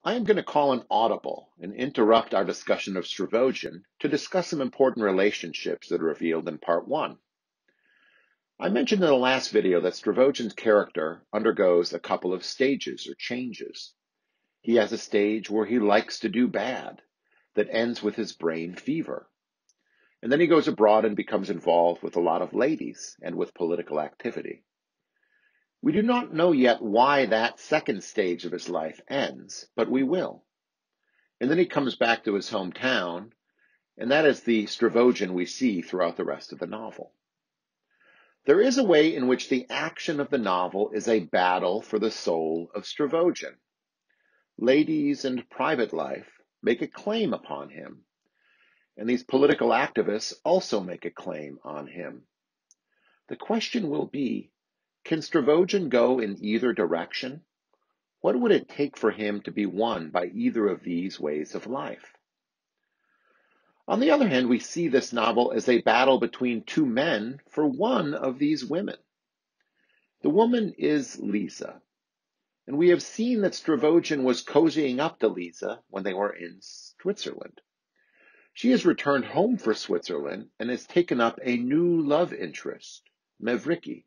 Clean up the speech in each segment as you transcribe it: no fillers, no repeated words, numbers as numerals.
I am going to call an audible and interrupt our discussion of Stravogin to discuss some important relationships that are revealed in part one. I mentioned in the last video that Stravogin's character undergoes a couple of stages or changes. He has a stage where he likes to do bad that ends with his brain fever. And then he goes abroad and becomes involved with a lot of ladies and with political activity. We do not know yet why that second stage of his life ends, but we will. And then he comes back to his hometown, and that is the Stravogin we see throughout the rest of the novel. There is a way in which the action of the novel is a battle for the soul of Stravogin. Ladies and private life make a claim upon him, and these political activists also make a claim on him. The question will be, can Stravogin go in either direction? What would it take for him to be won by either of these ways of life? On the other hand, we see this novel as a battle between two men for one of these women. The woman is Liza, and we have seen that Stravogin was cozying up to Liza when they were in Switzerland. She has returned home for Switzerland and has taken up a new love interest, Mavriky.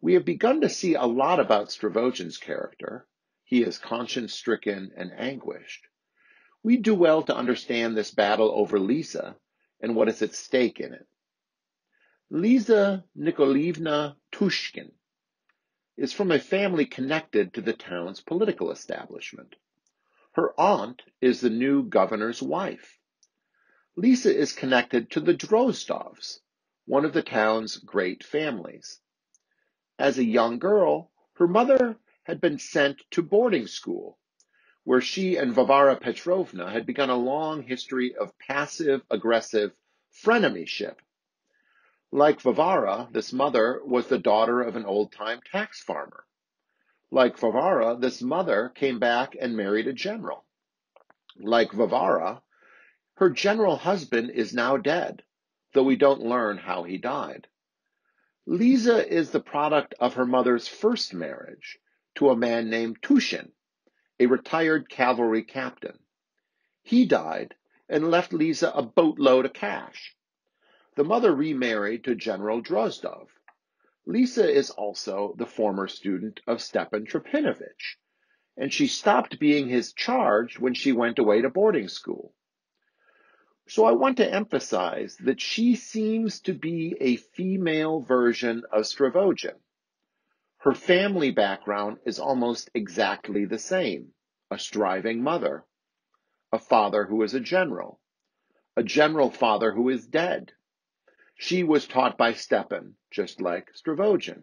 We have begun to see a lot about Stravogin's character. He is conscience-stricken and anguished. We do well to understand this battle over Liza and what is at stake in it. Liza Nikolaevna Tushkin is from a family connected to the town's political establishment. Her aunt is the new governor's wife. Liza is connected to the Drozdovs, one of the town's great families. As a young girl, her mother had been sent to boarding school, where she and Varvara Petrovna had begun a long history of passive-aggressive frenemyship. Like Varvara, this mother was the daughter of an old-time tax farmer. Like Varvara, this mother came back and married a general. Like Varvara, her general husband is now dead, though we don't learn how he died. Liza is the product of her mother's first marriage to a man named Tushin, a retired cavalry captain. He died and left Liza a boatload of cash. The mother remarried to General Drozdov. Liza is also the former student of Stepan Tropinovich, and she stopped being his charge when she went away to boarding school. So I want to emphasize that she seems to be a female version of Stravogin. Her family background is almost exactly the same: a striving mother, a father who is a general father who is dead. She was taught by Stepan, just like Stravogin.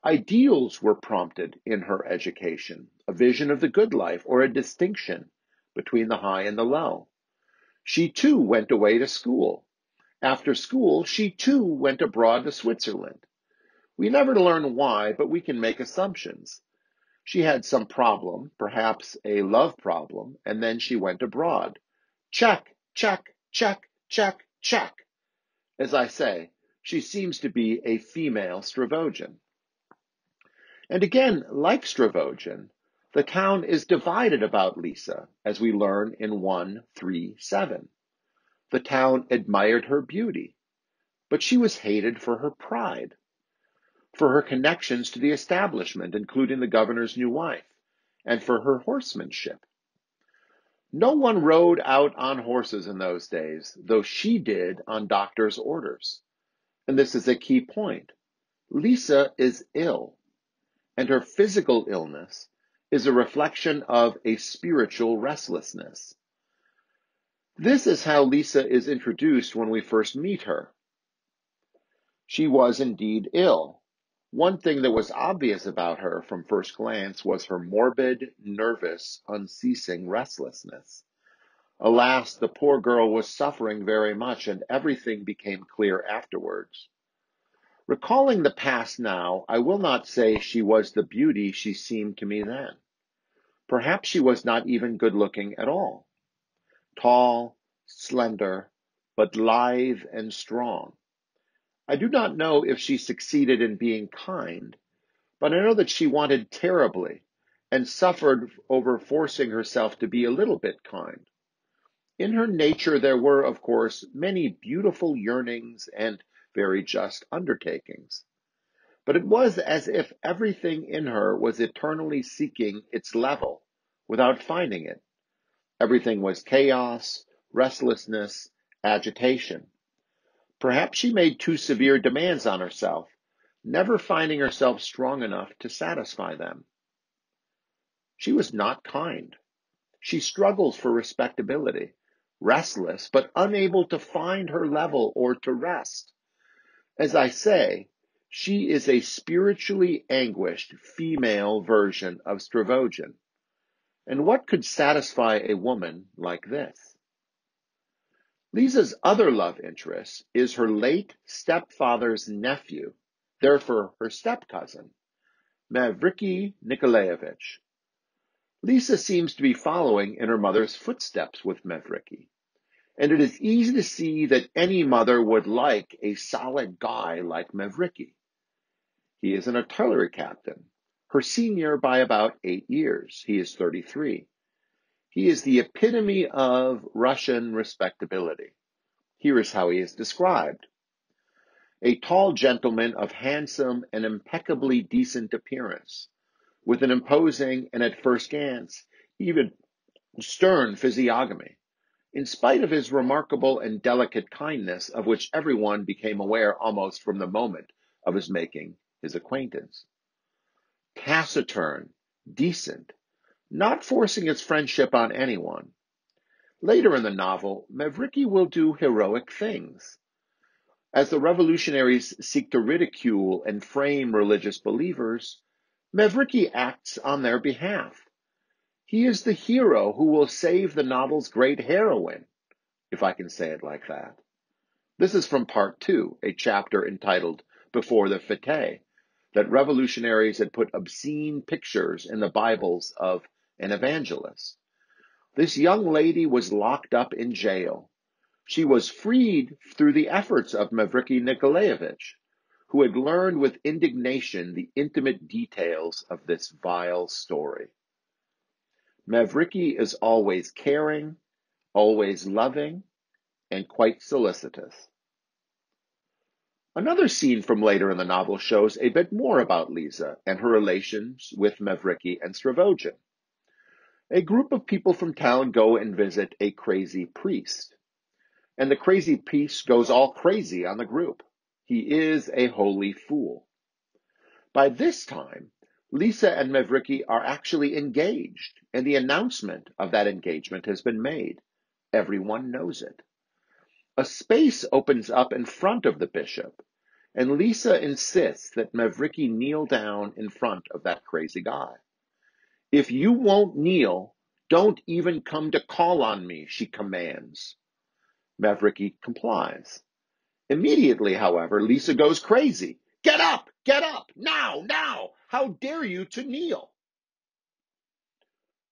Ideals were prompted in her education, a vision of the good life or a distinction between the high and the low. She too went away to school. After school, she too went abroad to Switzerland. We never learn why, but we can make assumptions. She had some problem, perhaps a love problem, and then she went abroad. Check, check, check, check, check. As I say, she seems to be a female Stravogin. And again, like Stravogin, the town is divided about Liza, as we learn in 1:3:7. The town admired her beauty, but she was hated for her pride, for her connections to the establishment, including the governor's new wife, and for her horsemanship. No one rode out on horses in those days, though she did on doctor's orders. And this is a key point. Liza is ill, and her physical illness is a reflection of a spiritual restlessness. This is how Liza is introduced when we first meet her. She was indeed ill. One thing that was obvious about her from first glance was her morbid, nervous, unceasing restlessness. Alas, the poor girl was suffering very much, and everything became clear afterwards. Recalling the past now, I will not say she was the beauty she seemed to me then. Perhaps she was not even good-looking at all. Tall, slender, but lithe and strong. I do not know if she succeeded in being kind, but I know that she wanted terribly, and suffered over forcing herself to be a little bit kind. In her nature, there were, of course, many beautiful yearnings and very just undertakings. But it was as if everything in her was eternally seeking its level without finding it. Everything was chaos, restlessness, agitation. Perhaps she made too severe demands on herself, never finding herself strong enough to satisfy them. She was not kind. She struggles for respectability, restless, but unable to find her level or to rest. As I say, she is a spiritually anguished female version of Stravogin. And what could satisfy a woman like this? Liza's other love interest is her late stepfather's nephew, therefore her step-cousin, Mavriky Nikolaevich. Lisa seems to be following in her mother's footsteps with Mavriky, and it is easy to see that any mother would like a solid guy like Mavriky. He is an artillery captain, her senior by about 8 years. He is 33. He is the epitome of Russian respectability. Here is how he is described. A tall gentleman of handsome and impeccably decent appearance, with an imposing and at first glance even stern physiognomy, in spite of his remarkable and delicate kindness, of which everyone became aware almost from the moment of his making his acquaintance. Taciturn, decent, not forcing his friendship on anyone. Later in the novel, Mavriky will do heroic things. As the revolutionaries seek to ridicule and frame religious believers, Mavriky acts on their behalf. He is the hero who will save the novel's great heroine, if I can say it like that. This is from part 2, a chapter entitled Before the Fete, that revolutionaries had put obscene pictures in the Bibles of an evangelist. This young lady was locked up in jail. She was freed through the efforts of Mavriky Nikolaevich, who had learned with indignation the intimate details of this vile story. Mavriky is always caring, always loving, and quite solicitous. Another scene from later in the novel shows a bit more about Liza and her relations with Mavriky and Stravogin. A group of people from town go and visit a crazy priest, and the crazy priest goes all crazy on the group. He is a holy fool. By this time, Liza and Mavriky are actually engaged, and the announcement of that engagement has been made. Everyone knows it. A space opens up in front of the bishop, and Liza insists that Mavriky kneel down in front of that crazy guy. If you won't kneel, don't even come to call on me, she commands. Mavriky complies. Immediately, however, Liza goes crazy. Get up! Get up! Now! Now! How dare you to kneel?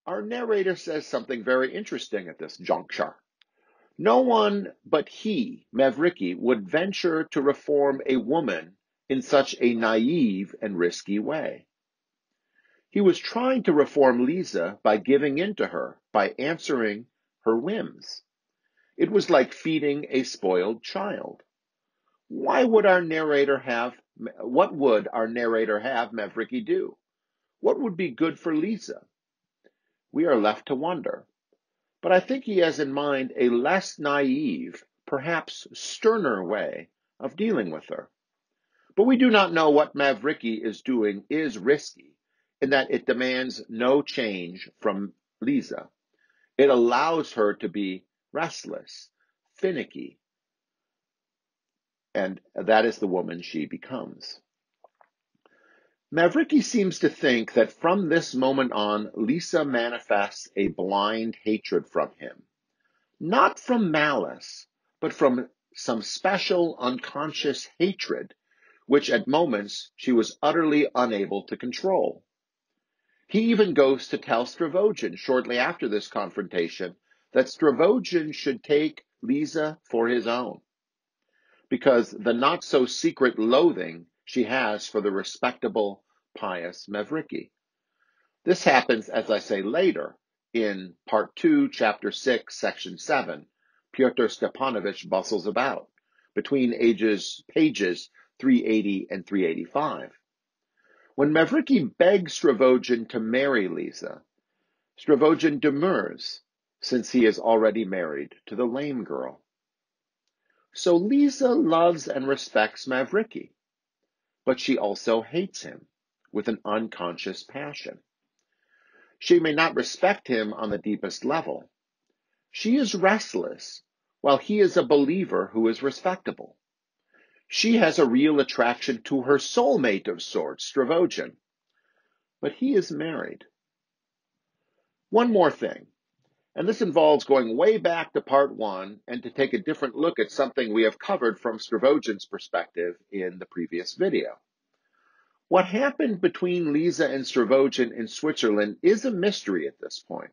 Our narrator says something very interesting at this juncture. No one but he, Mavriky, would venture to reform a woman in such a naive and risky way. He was trying to reform Liza by giving in to her, by answering her whims. It was like feeding a spoiled child. What would our narrator have Mavriky do? What would be good for Liza? We are left to wonder. But I think he has in mind a less naive, perhaps sterner way of dealing with her. But we do not know what Mavriky is doing is risky, in that it demands no change from Liza. It allows her to be restless, finicky, and that is the woman she becomes. Mavriky seems to think that from this moment on, Liza manifests a blind hatred from him. Not from malice, but from some special unconscious hatred, which at moments she was utterly unable to control. He even goes to tell Stravogin shortly after this confrontation that Stravogin should take Liza for his own, because the not-so-secret loathing she has for the respectable, pious Mavriky. This happens, as I say later, in Part 2, Chapter 6, Section 7. Pyotr Stepanovich bustles about between pages 380 and 385. When Mavriky begs Stravogin to marry Liza, Stravogin demurs, since he is already married to the lame girl. So Liza loves and respects Mavriky, but she also hates him with an unconscious passion. She may not respect him on the deepest level. She is restless, while he is a believer who is respectable. She has a real attraction to her soulmate of sorts, Stravogin, but he is married. One more thing, and this involves going way back to Part 1 and to take a different look at something we have covered from Stravogin's perspective in the previous video. What happened between Liza and Stravogin in Switzerland is a mystery at this point.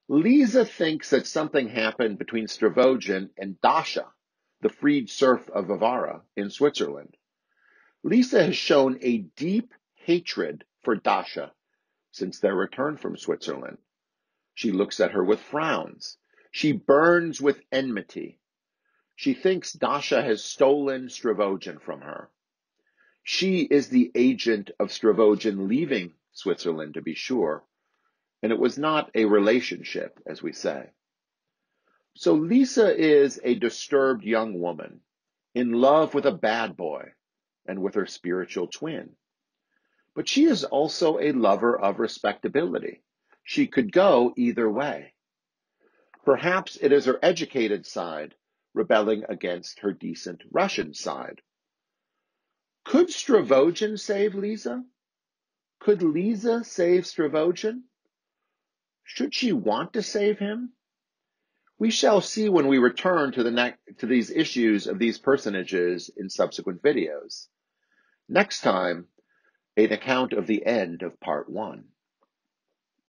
Liza thinks that something happened between Stravogin and Dasha, the freed serf of Varvara in Switzerland. Liza has shown a deep hatred for Dasha since their return from Switzerland. She looks at her with frowns. She burns with enmity. She thinks Dasha has stolen Stravogin from her. She is the agent of Stravogin leaving Switzerland, to be sure, and it was not a relationship, as we say. So Liza is a disturbed young woman, in love with a bad boy and with her spiritual twin. But she is also a lover of respectability. She could go either way. Perhaps it is her educated side rebelling against her decent Russian side. Could Stravogin save Liza? Could Liza save Stravogin? Should she want to save him? We shall see when we return to these issues of these personages in subsequent videos. Next time, an account of the end of Part 1.